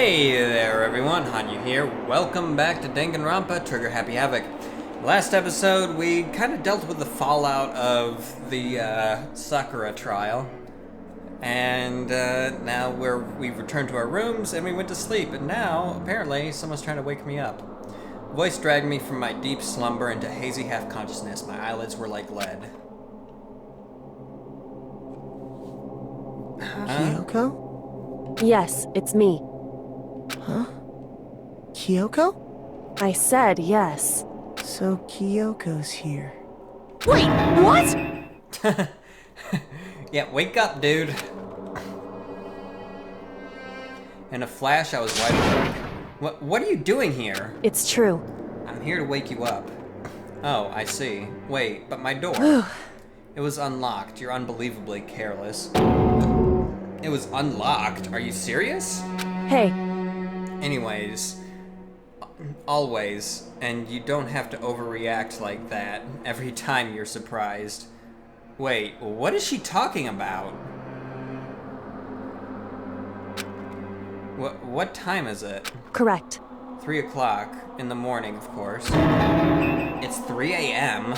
Hey there everyone, Hanyou here. Welcome back to Danganronpa, Trigger Happy Havoc. Last episode we kind of dealt with the fallout of the Sakura trial. And now we've returned to our rooms and we went to sleep. And now, apparently, someone's trying to wake me up. A voice dragged me from my deep slumber into hazy half-consciousness. My eyelids were like lead. Kyoko? Yes, it's me. Huh? Kyoko? I said yes. So Kyoko's here. Wait, what? Yeah, wake up, dude. In a flash, I was wide awake. What are you doing here? It's true. I'm here to wake you up. Oh, I see. Wait, but my door. It was unlocked. You're unbelievably careless. It was unlocked? Are you serious? Hey. Anyways, always, and you don't have to overreact like that every time you're surprised. Wait, what is she talking about? What time is it? Correct. 3 o'clock in the morning, of course. It's 3 a.m.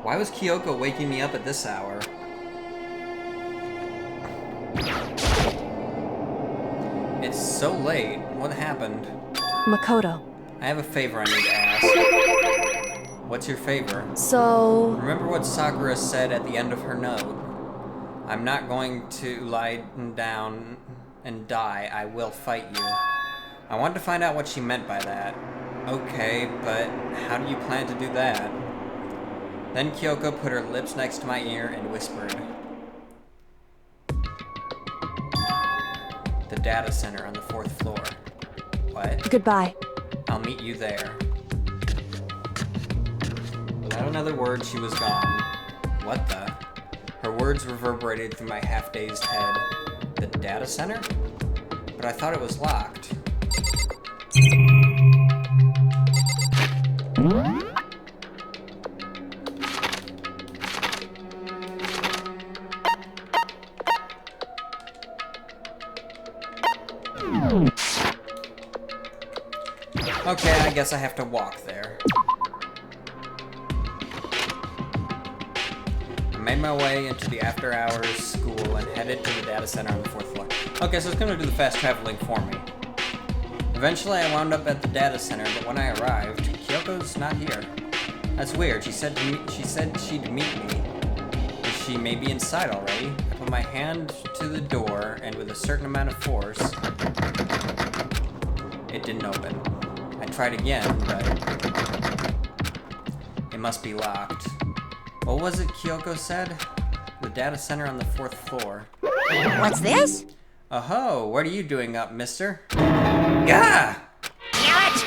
Why was Kyoko waking me up at this hour? It's so late. What happened? Makoto. I have a favor I need to ask. What's your favor? So... Remember what Sakura said at the end of her note. I'm not going to lie down and die. I will fight you. I want to find out what she meant by that. Okay, but how do you plan to do that? Then Kyoko put her lips next to my ear and whispered. The data center on the 4th floor. What? Goodbye. I'll meet you there. Without another word, she was gone. What the? Her words reverberated through my half-dazed head. The data center? But I thought it was locked. Okay, I guess I have to walk there. I made my way into the after-hours school and headed to the data center on the 4th floor. Okay, so it's gonna do the fast traveling for me. Eventually, I wound up at the data center, but when I arrived, Kyoko's not here. That's weird. She said she'd meet me. Is she maybe inside already? I put my hand to the door, and with a certain amount of force, it didn't open. I tried again, but it must be locked. What was it Kyoko said? The data center on the 4th floor. What's this? Oh-ho, what are you doing up, mister? Gah! Damn it!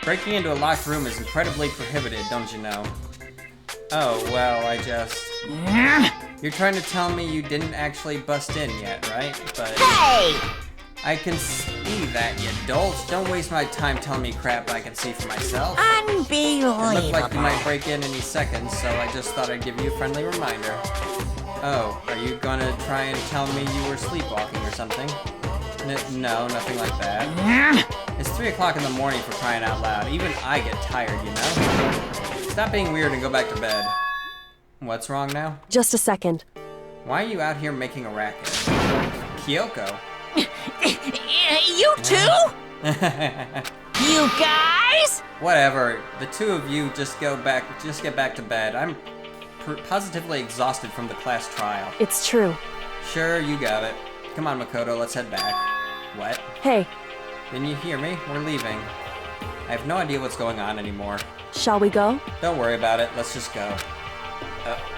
Breaking into a locked room is incredibly prohibited, don't you know? Oh, well, I just... You're trying to tell me you didn't actually bust in yet, right? But... Hey! I can see that, you dolts. Don't waste my time telling me crap I can see for myself. Unbelievable. It looked like you might break in any second, so I just thought I'd give you a friendly reminder. Oh, are you gonna try and tell me you were sleepwalking or something? No, nothing like that. It's 3 o'clock in the morning for crying out loud. Even I get tired, you know? Stop being weird and go back to bed. What's wrong now? Just a second. Why are you out here making a racket? Kyoko. You too? You guys? Whatever. The two of you just get back to bed. I'm positively exhausted from the class trial. It's true. Sure, you got it. Come on, Makoto, let's head back. What? Hey. Didn't you hear me? We're leaving. I have no idea what's going on anymore. Shall we go? Don't worry about it. Let's just go.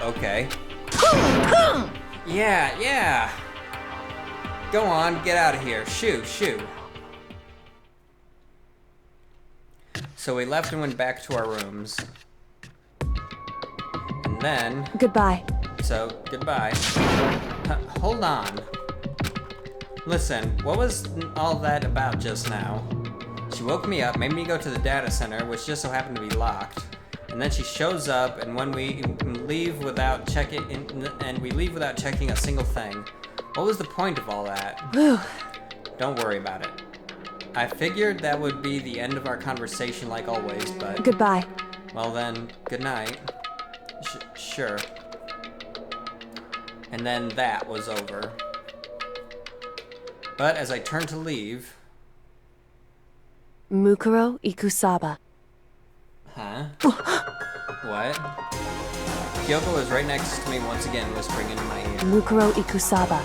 Okay. Yeah. Go on, get out of here. Shoo. So we left and went back to our rooms. And then... Goodbye. So, goodbye. Hold on. Listen, what was all that about just now? She woke me up, made me go to the data center, which just so happened to be locked. And then she shows up, and when we leave without checking a single thing. What was the point of all that? Whew. Don't worry about it. I figured that would be the end of our conversation like always, but... Goodbye. Well then, good night. Sure. And then that was over. But as I turned to leave... Mukuro Ikusaba. Huh? What? Kyoko was right next to me once again, whispering into my ear. Mukuro Ikusaba,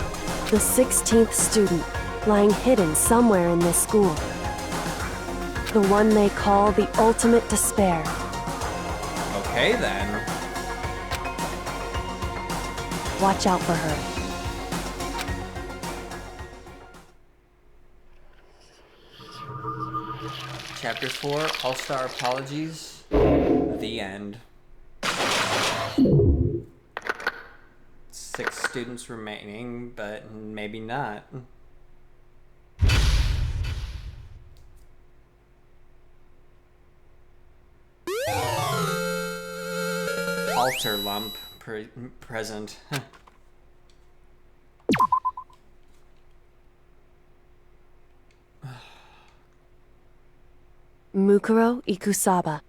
the 16th student, lying hidden somewhere in this school. The one they call the ultimate despair. Okay then. Watch out for her. Chapter 4, All-Star Apologies. The end. 6 students remaining, but maybe not. Altar lump present. Mukuro Ikusaba.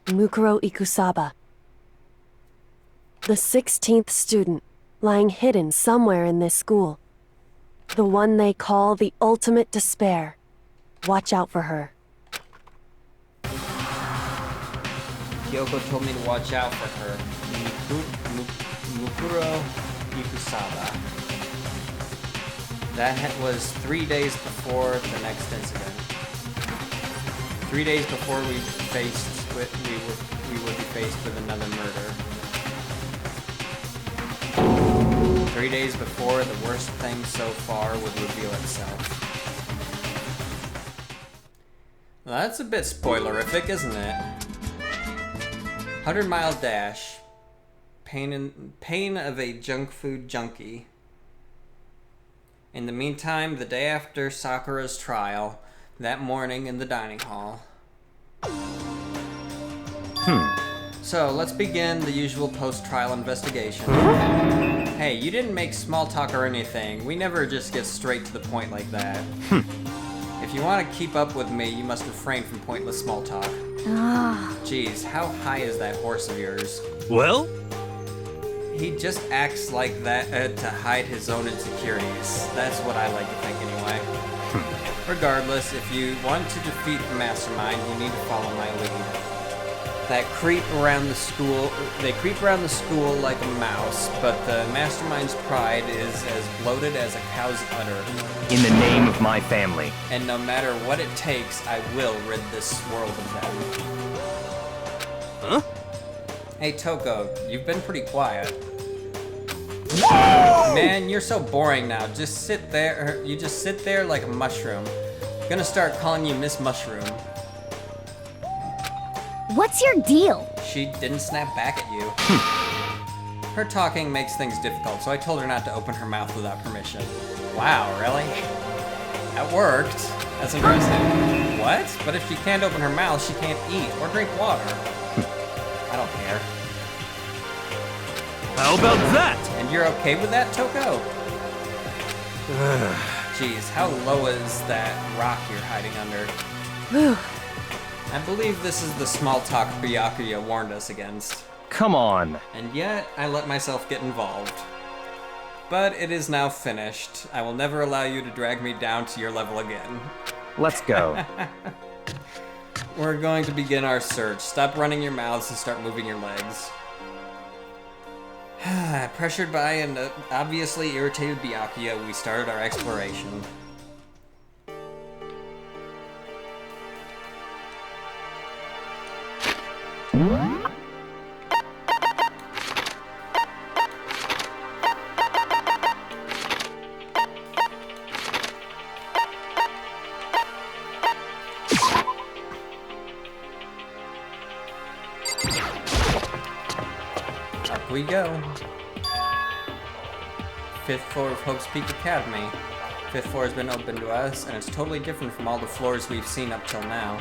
Mukuro Ikusaba. The 16th student, lying hidden somewhere in this school. The one they call the ultimate despair. Watch out for her. Kyoko told me to watch out for her. Mukuro Ikusaba. That was 3 days before the next incident. 3 days before we would be faced with another murder. 3 days before the worst thing so far would reveal itself. Well, that's a bit spoilerific, isn't it? 100-mile dash. Pain of a junk food junkie. In the meantime, the day after Sakura's trial, that morning in the dining hall. So, let's begin the usual post-trial investigation. Hey, you didn't make small talk or anything. We never just get straight to the point like that. If you want to keep up with me, you must refrain from pointless small talk. Jeez, how high is that horse of yours? Well? He just acts like that to hide his own insecurities. That's what I like to think anyway. Regardless, if you want to defeat the mastermind, you need to follow my lead. They creep around the school like a mouse, but the mastermind's pride is as bloated as a cow's udder. In the name of my family. And no matter what it takes, I will rid this world of them. Huh? Hey Toko, you've been pretty quiet. Whoa! Man, you're so boring now. Just sit there. You just sit there like a mushroom. I'm gonna start calling you Miss Mushroom. What's your deal? She didn't snap back at you. Her talking makes things difficult, so I told her not to open her mouth without permission. Wow, really? That worked. That's interesting. What? But if she can't open her mouth, she can't eat or drink water. I don't care. How about that? And you're okay with that, Toko? Jeez, how low is that rock you're hiding under? Whew. I believe this is the small talk Byakuya warned us against. Come on. And yet, I let myself get involved. But it is now finished. I will never allow you to drag me down to your level again. Let's go. We're going to begin our search. Stop running your mouths and start moving your legs. Pressured by an obviously irritated Byakuya, we started our exploration. Up we go. 5th floor of Hope's Peak Academy. 5th floor has been open to us, and it's totally different from all the floors we've seen up till now.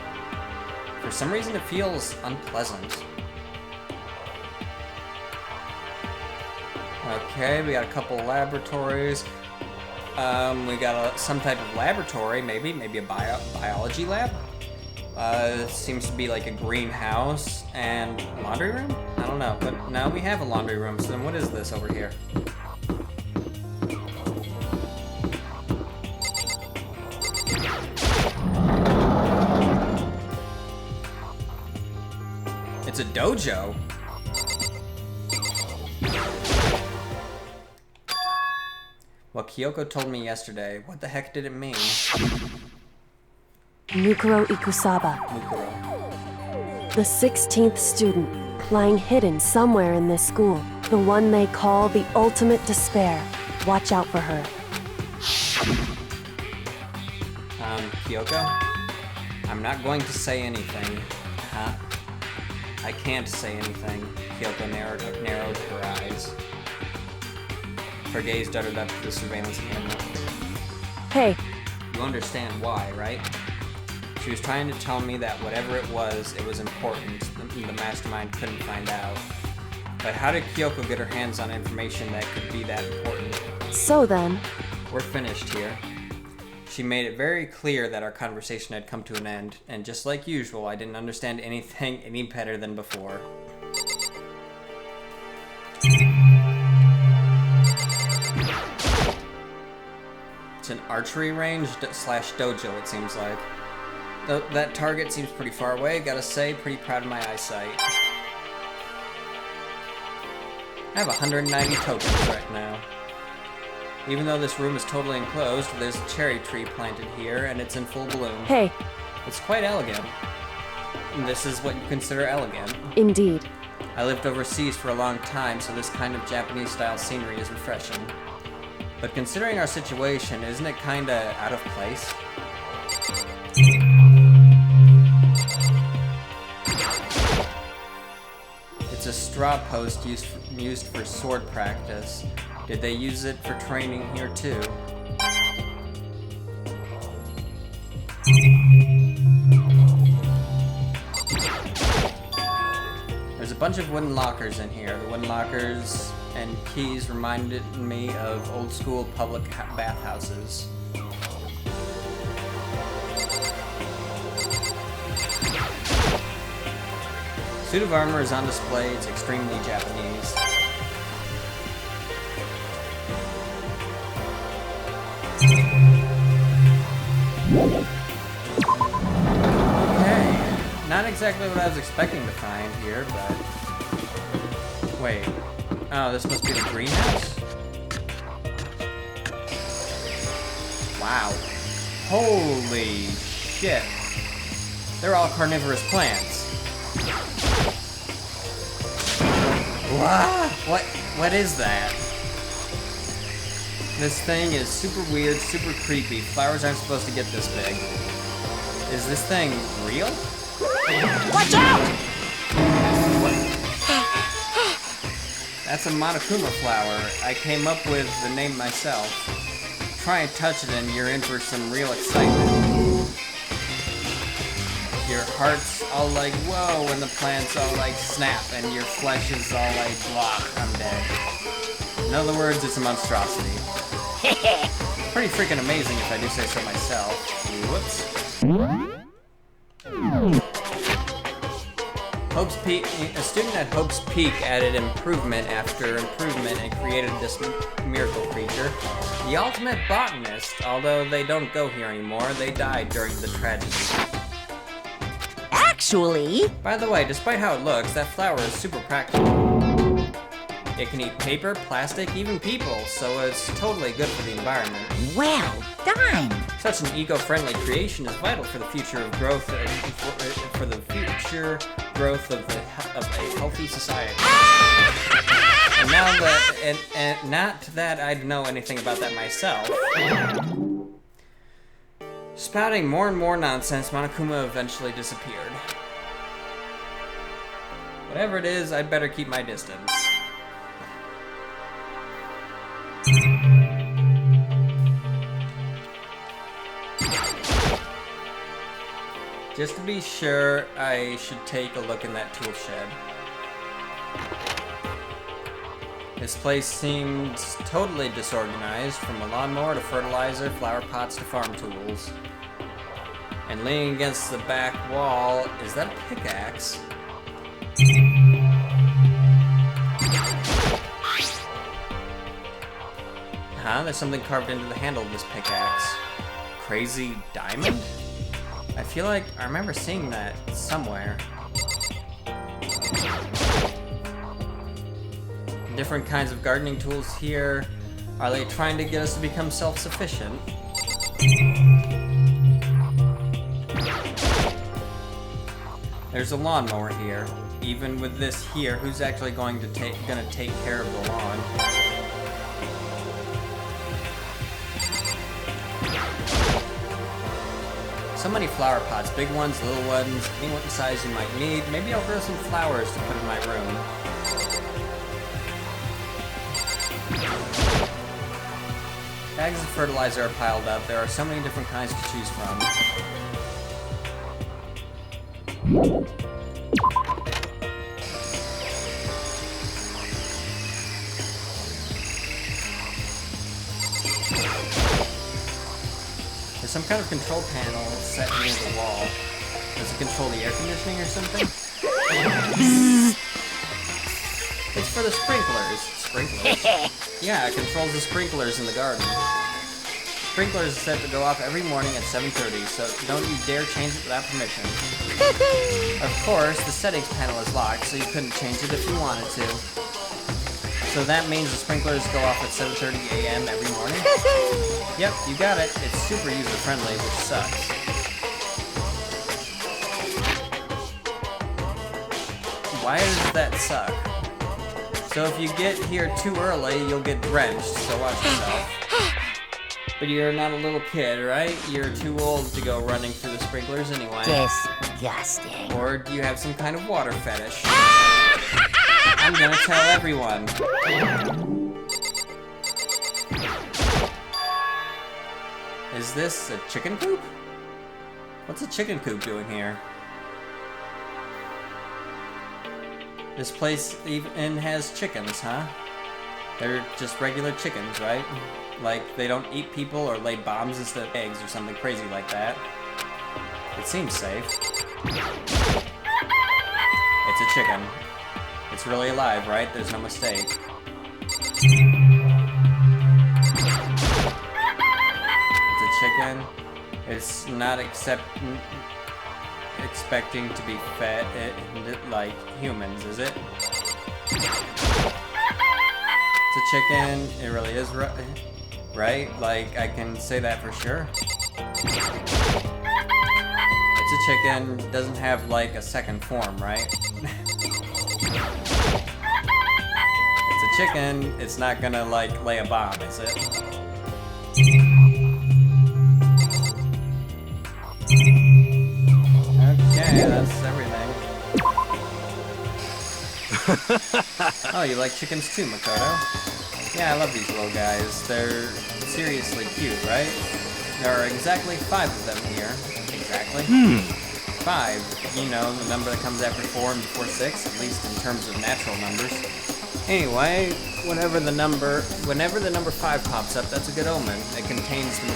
For some reason, it feels unpleasant. Okay, we got a couple laboratories. We got some type of laboratory, maybe a biology lab. Seems to be like a greenhouse and laundry room? I don't know, but now we have a laundry room, so then what is this over here? It's a dojo. What Kyoko told me yesterday, what the heck did it mean? Mukuro Ikusaba, Mukuro. the 16th student, lying hidden somewhere in this school. The one they call the ultimate despair. Watch out for her. Kyoko? I'm not going to say anything. Huh? I can't say anything. Kyoko narrowed her eyes. Her gaze darted up to the surveillance camera. Hey, You understand why, right? She was trying to tell me that whatever it was important. The mastermind couldn't find out. But how did Kyoko get her hands on information that could be that important? so then, We're finished here. She made it very clear that our conversation had come to an end, and just like usual, I didn't understand anything any better than before. It's an archery range slash dojo, it seems like. That target seems pretty far away, gotta say, pretty proud of my eyesight. I have 190 tokens right now. Even though this room is totally enclosed, there's a cherry tree planted here, and it's in full bloom. hey, It's quite elegant. And this is what you consider elegant. indeed. I lived overseas for a long time, so this kind of Japanese-style scenery is refreshing. But considering our situation, isn't it kinda out of place? It's a straw post used for sword practice. Did they use it for training here too? There's a bunch of wooden lockers in here. The wooden lockers and keys reminded me of old school public bathhouses. Suit of armor is on display. It's extremely Japanese. Okay, not exactly what I was expecting to find here, but... Wait. Oh, this must be the greenhouse? Wow. Holy shit. They're all carnivorous plants. What is that? This thing is super weird, super creepy. Flowers aren't supposed to get this big. Is this thing real? Watch out! That's a Monokuma flower. I came up with the name myself. Try and touch it and you're in for some real excitement. Your heart's all like, whoa, and the plant's all like, snap, and your flesh is all like, blah, I'm dead. In other words, it's a monstrosity. Pretty freaking amazing if I do say so myself. Whoops. Hope's Peak, a student at Hope's Peak added improvement after improvement and created this miracle creature. The ultimate botanist, although they don't go here anymore, they died during the tragedy. Actually, By the way, despite how it looks, that flower is super practical. It can eat paper, plastic, even people, so it's totally good for the environment. well done. Such an eco-friendly creation is vital for the future of growth, for the future growth of a healthy society. And now that, and not that I'd know anything about that myself. Spouting more and more nonsense, Monokuma eventually disappeared. Whatever it is, I'd better keep my distance. Just to be sure, I should take a look in that tool shed. This place seems totally disorganized, from a lawnmower to fertilizer, flower pots to farm tools. And leaning against the back wall, is that a pickaxe? Huh? There's something carved into the handle of this pickaxe. Crazy diamond? I feel like I remember seeing that somewhere. Different kinds of gardening tools here. Are they trying to get us to become self-sufficient? There's a lawnmower here. Even with this here, who's actually gonna take care of the lawn? So many flower pots, big ones, little ones, any what size you might need. Maybe I'll grow some flowers to put in my room. Bags of fertilizer are piled up. There are so many different kinds to choose from. There's some kind of control panel set near the wall. Does it control the air conditioning or something? It's for the sprinklers. Sprinklers? Yeah, it controls the sprinklers in the garden. Sprinklers are set to go off every morning at 7:30, so don't you dare change it without permission. Of course, the settings panel is locked, so you couldn't change it if you wanted to. So that means the sprinklers go off at 7:30 a.m. every morning? Yep, you got it. It's super user-friendly, which sucks. Why does that suck? So if you get here too early, you'll get drenched, so watch yourself. But you're not a little kid, right? You're too old to go running through the sprinklers anyway. Disgusting. Or do you have some kind of water fetish? I'm gonna tell everyone. Is this a chicken coop? What's a chicken coop doing here? This place even has chickens, huh? They're just regular chickens, right? Like, they don't eat people or lay bombs instead of eggs or something crazy like that. It seems safe. It's a chicken. It's really alive, right? There's no mistake. It's a chicken. It's not expecting to be fed like humans, is it? It's a chicken. It really is right? Like, I can say that for sure. It's a chicken. Doesn't have like a second form, right? It's a chicken. It's not gonna like lay a bomb, is it? Okay, that's everything. Oh, you like chickens too, Makoto? Yeah, I love these little guys. They're seriously cute, right? There are exactly 5 of them here. Exactly. 5. You know, the number that comes after 4 and before 6, at least in terms of natural numbers. Anyway, whenever the number 5 pops up, that's a good omen. It contains the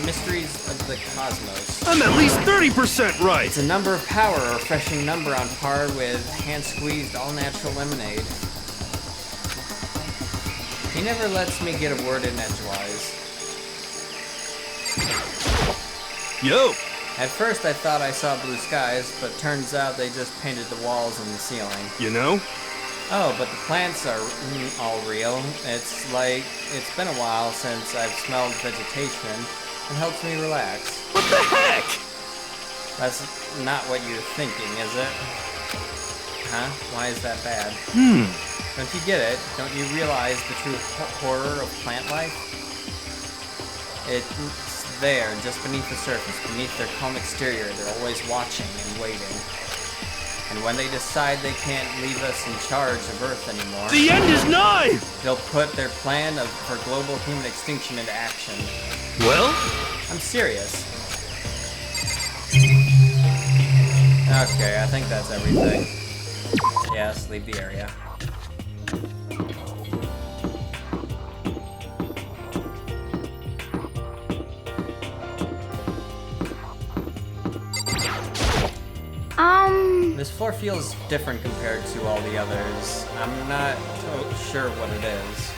mysteries of the cosmos. I'm at least 30% right! It's a number of power, a refreshing number on par with hand-squeezed all-natural lemonade. He never lets me get a word in edgewise. Yo! At first I thought I saw blue skies, but turns out they just painted the walls and the ceiling. You know? Oh, but the plants are all real. It's like, it's been a while since I've smelled vegetation. It helps me relax. What the heck? That's not what you're thinking, is it? Huh? Why is that bad? Don't you get it? Don't you realize the true horror of plant life? It's there, just beneath the surface, beneath their calm exterior. They're always watching and waiting. And when they decide they can't leave us in charge of Earth anymore, The end is nigh! they'll put their plan for global human extinction into action. Well? I'm serious. Okay, I think that's everything. Yes, leave the area. This floor feels different compared to all the others. I'm not sure what it is.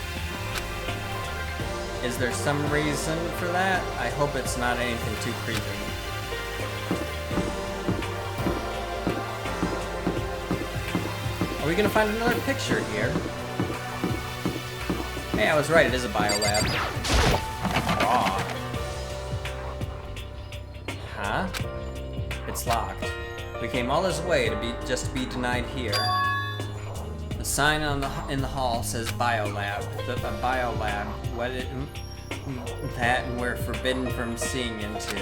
Is there some reason for that? I hope it's not anything too creepy. Are we gonna find another picture here? Hey, I was right, it is a biolab. Aw. Huh? It's locked. We came all this way to be denied here. The sign in the hall says biolab. A biolab. That we're forbidden from seeing into.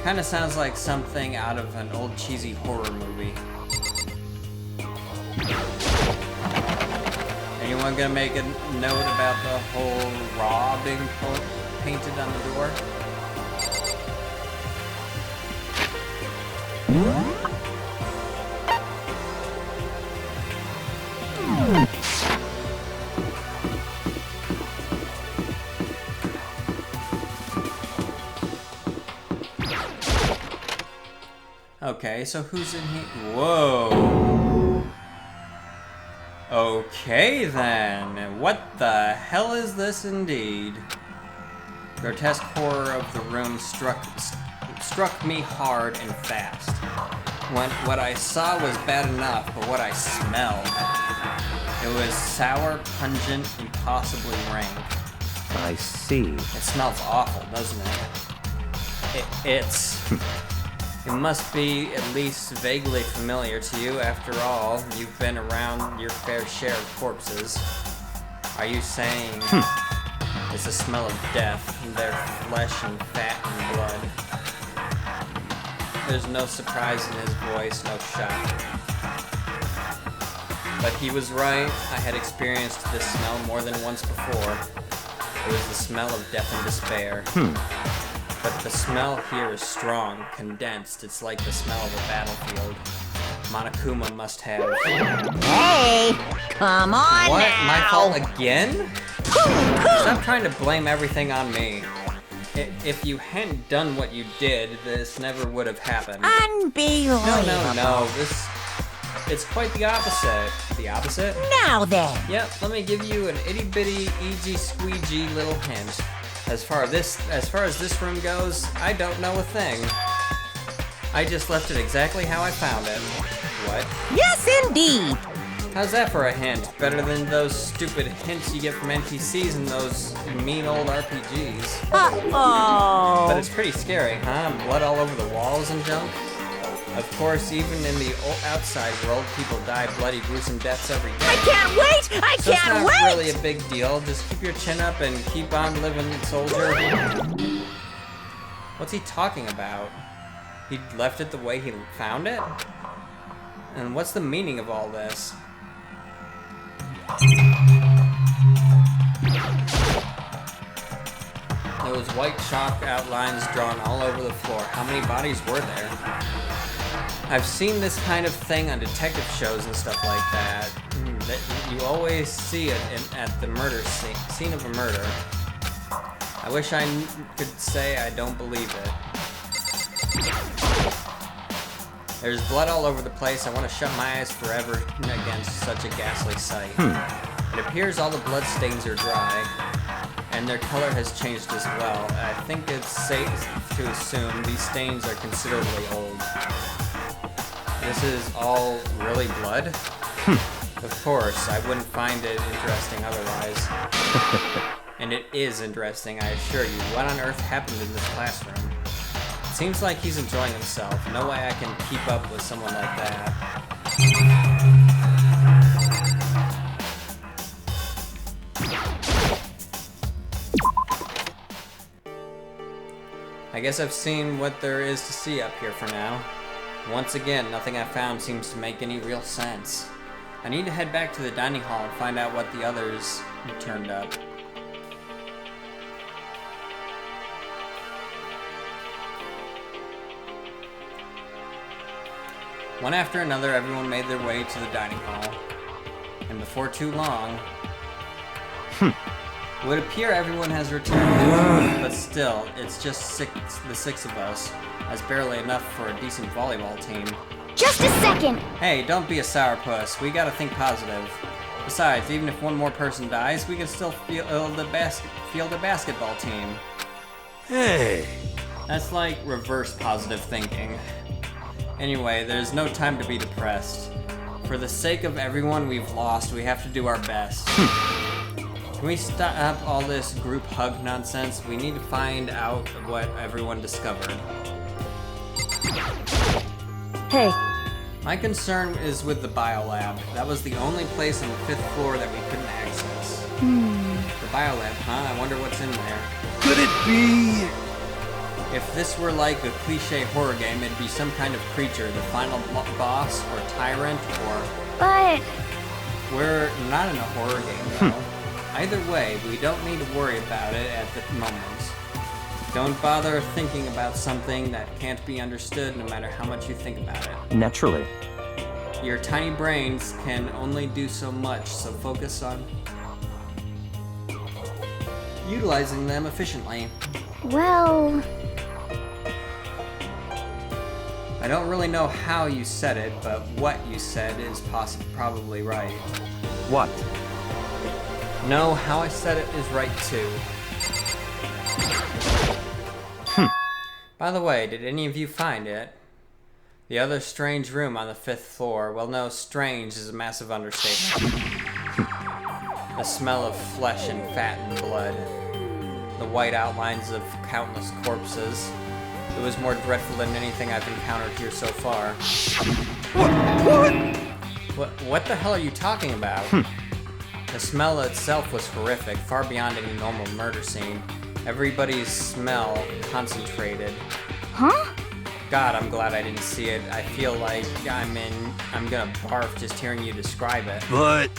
Kind of sounds like something out of an old cheesy horror movie. Anyone gonna make a note about the whole raw being painted on the door? Okay, so who's in here? Whoa. Okay then. What the hell is this indeed? Grotesque horror of the room struck me hard and fast. What I saw was bad enough, but what I smelled, it was sour, pungent, impossibly rank. I see. It smells awful, doesn't it? It must be at least vaguely familiar to you. After all, you've been around your fair share of corpses. Are you saying it's the smell of death, their flesh and fat and blood? There's no surprise in his voice, no shock. But he was right. I had experienced this smell more than once before. It was the smell of death and despair. But the smell here is strong, condensed. It's like the smell of a battlefield. Monokuma must have... Hey! Come on What? now! My fault again? Stop trying to blame everything on me. If you hadn't done what you did, this never would have happened. Unbelievable! No. It's quite the opposite. The opposite? Now then! Yep, let me give you an itty-bitty, easy-squeegee little hint. As far as this room goes, I don't know a thing. I just left it exactly how I found it. What? Yes, indeed! How's that for a hint? Better than those stupid hints you get from NPCs and those mean old RPGs. Uh-oh! But it's pretty scary, huh? Blood all over the walls and junk? Of course, even in the outside world, people die bloody, gruesome deaths every day. I can't wait! I So it's can't not wait! really a big deal. Just keep your chin up and keep on living, soldier. What's he talking about? He left it the way he found it? And what's the meaning of all this? Those white chalk outlines drawn all over the floor. How many bodies were there? I've seen this kind of thing on detective shows and stuff like that. You always see it at the murder scene of a murder. I wish I could say I don't believe it. There's blood all over the place. I want to shut my eyes forever against such a ghastly sight. It appears all the blood stains are dry, and their color has changed as well. I think it's safe to assume these stains are considerably old. This is all really blood? Of course, I wouldn't find it interesting otherwise. And it is interesting, I assure you. What on earth happened in this classroom? It seems like he's enjoying himself. No way I can keep up with someone like that. I guess I've seen what there is to see up here for now. Once again, nothing I found seems to make any real sense. I need to head back to the dining hall and find out what the others turned up. One after another, everyone made their way to the dining hall. And before too long... It would appear everyone has returned, but still, it's just the six of us. That's barely enough for a decent volleyball team. Just a second. Hey, don't be a sourpuss. We gotta think positive. Besides, even if one more person dies, we can still field the basketball team. Hey. That's like reverse positive thinking. Anyway, there's no time to be depressed. For the sake of everyone we've lost, we have to do our best. Can we stop all this group hug nonsense? We need to find out what everyone discovered. Hey, My concern is with the biolab. That was the only place on the 5th floor that we couldn't access. The biolab, huh? I wonder what's in there. Could it be? If this were like a cliche horror game, it'd be some kind of creature, the final boss, or tyrant, or... But We're not in a horror game, though. Either way, we don't need to worry about it at the moment. Don't bother thinking about something that can't be understood no matter how much you think about it. Naturally. Your tiny brains can only do so much, so focus on utilizing them efficiently. well, I don't really know how you said it, but what you said is probably right. What? No, how I said it is right too. By the way, did any of you find it? The other strange room on the 5th floor. Well, no, strange is a massive understatement. The smell of flesh and fat and blood. The white outlines of countless corpses. It was more dreadful than anything I've encountered here so far. What the hell are you talking about? The smell itself was horrific, far beyond any normal murder scene. Everybody's smell concentrated. huh? God, I'm glad I didn't see it. I feel like I'm gonna barf just hearing you describe it. But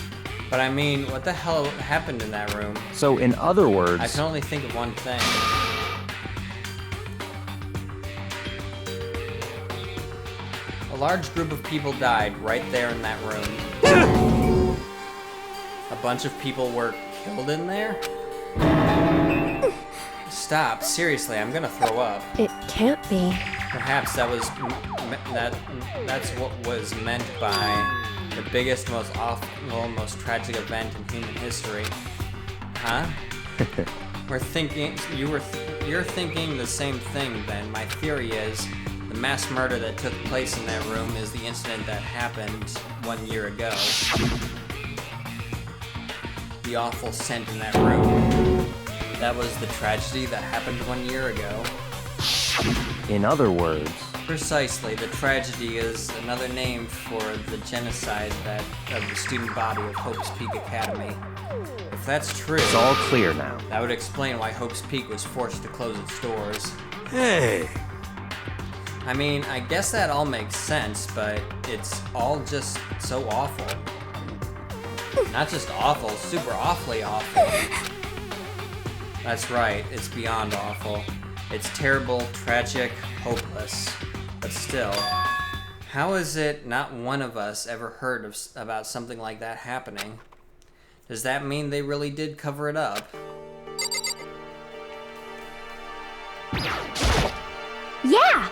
But I mean, what the hell happened in that room? So, in other words, I can only think of one thing. A large group of people died right there in that room. A bunch of people were killed in there? Stop, seriously, I'm gonna throw up. it can't be. Perhaps that was that's what was meant by the biggest, most awful, most tragic event in human history. Huh? You're thinking the same thing then. My theory is the mass murder that took place in that room is the incident that happened 1 year ago. The awful scent in that room. That was the tragedy that happened 1 year ago. in other words, Precisely, the tragedy is another name for the genocide of the student body of Hope's Peak Academy. If that's true, it's all clear now. that would explain why Hope's Peak was forced to close its doors. hey, I mean, I guess that all makes sense, but it's all just so awful. Not just awful, super awfully awful. That's right, it's beyond awful. It's terrible, tragic, hopeless. But still, how is it not one of us ever heard about something like that happening? Does that mean they really did cover it up? Yeah.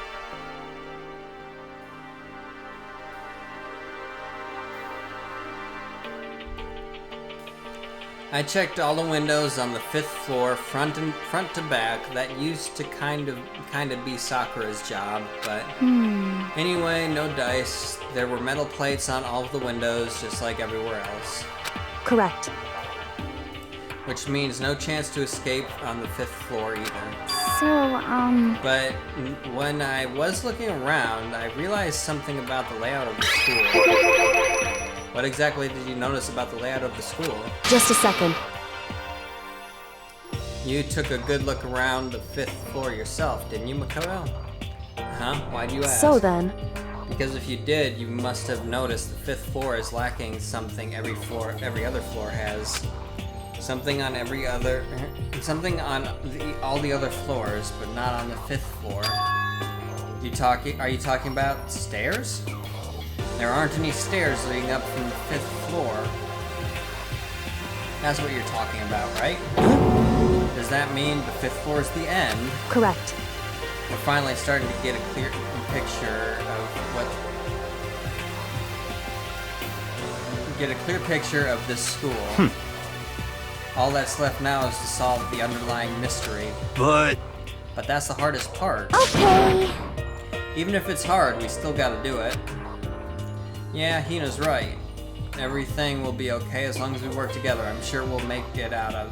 I checked all the windows on the 5th floor, front to back. That used to kind of be Sakura's job, but anyway, no dice. There were metal plates on all of the windows, just like everywhere else. Correct. Which means no chance to escape on the 5th floor either. So, But when I was looking around, I realized something about the layout of the school. What exactly did you notice about the layout of the school? Just a second. You took a good look around the 5th floor yourself, didn't you, Makoto? Huh? Why'd you ask? So then, Because if you did, you must have noticed the 5th floor is lacking something every other floor has. Something on all the other floors, but not on the 5th floor. Are you talking about stairs? There aren't any stairs leading up from the 5th floor. That's what you're talking about, right? Does that mean the 5th floor is the end? correct. We're finally starting to get a clear picture of get a clear picture of this school. All that's left now is to solve the underlying mystery. But But that's the hardest part. Okay. Even if it's hard, we still gotta do it. Yeah, Hina's right. Everything will be okay as long as we work together. I'm sure we'll make it out of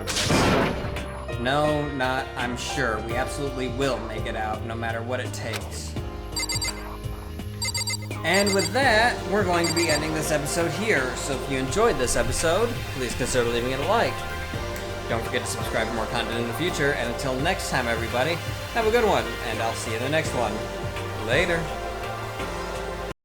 this. No, not I'm sure. We absolutely will make it out, no matter what it takes. And with that, we're going to be ending this episode here. So if you enjoyed this episode, please consider leaving it a like. Don't forget to subscribe for more content in the future. And until next time, everybody, have a good one, and I'll see you in the next one. Later.